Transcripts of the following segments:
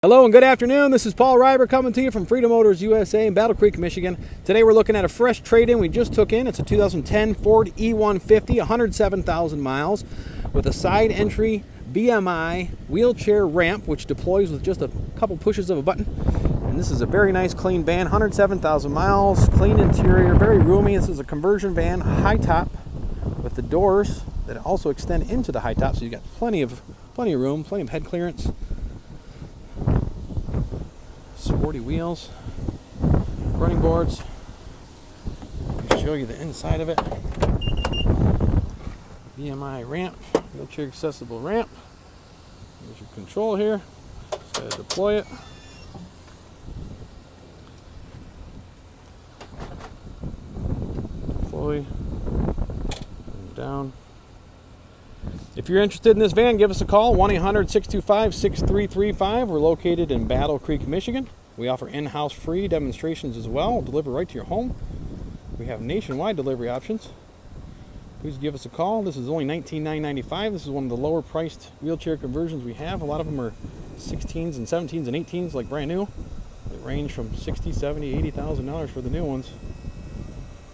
Hello and good afternoon. This is Paul Reiber coming to you from Freedom Motors USA in Battle Creek, Michigan. Today we're looking at a fresh trade-in we just took in. It's a 2010 Ford E150, 107,000 miles, with a side entry VMI wheelchair ramp, which deploys with just a couple pushes of a button. And this is a very nice clean van, 107,000 miles, clean interior, very roomy. This is a conversion van, high top, with the doors that also extend into the high top, so you've got plenty of room, plenty of head clearance. Sporty wheels, running boards. I'll show you the inside of it. VMI ramp, wheelchair accessible ramp. There's your control here. Just gotta deploy it. Deploy. And down. If you're interested in this van, give us a call, 1-800-625-6335. We're located in Battle Creek, Michigan. We offer in-house free demonstrations as well. We'll deliver right to your home. We have nationwide delivery options. Please give us a call. This is only $19,995. This is one of the lower priced wheelchair conversions we have. A lot of them are 16s and 17s and 18s, like brand new. They range from $60,000, $70,000, $80,000 for the new ones.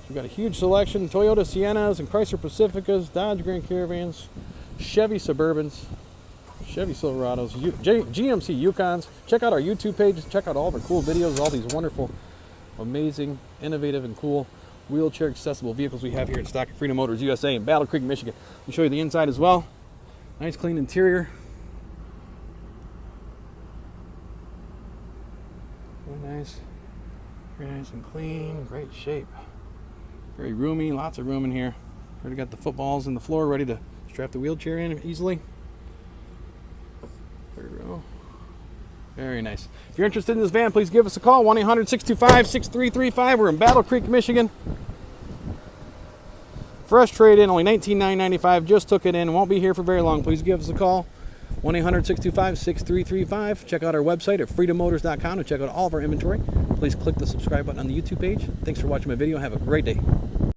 We've got a huge selection: Toyota Siennas and Chrysler Pacificas, Dodge Grand Caravans, Chevy Suburbans, Chevy Silverados, GMC Yukons. Check out our YouTube page. Check out all of our cool videos, all these wonderful, amazing, innovative, and cool wheelchair accessible vehicles we have here in stock at Freedom Motors USA in Battle Creek, Michigan. I'll show you the inside as well. Nice clean interior. Very nice and clean, great shape. Very roomy, lots of room in here. Already got the footballs in the floor ready to strap the wheelchair in easily. There we go. Very nice. If you're interested in this van, please give us a call, 1-800-625-6335. We're in Battle Creek, Michigan. Fresh trade-in, only $19,995. Just took it in. Won't be here for very long. Please give us a call, 1-800-625-6335. Check out our website at freedommotors.com to check out all of our inventory. Please click the subscribe button on the YouTube page. Thanks for watching my video. Have a great day.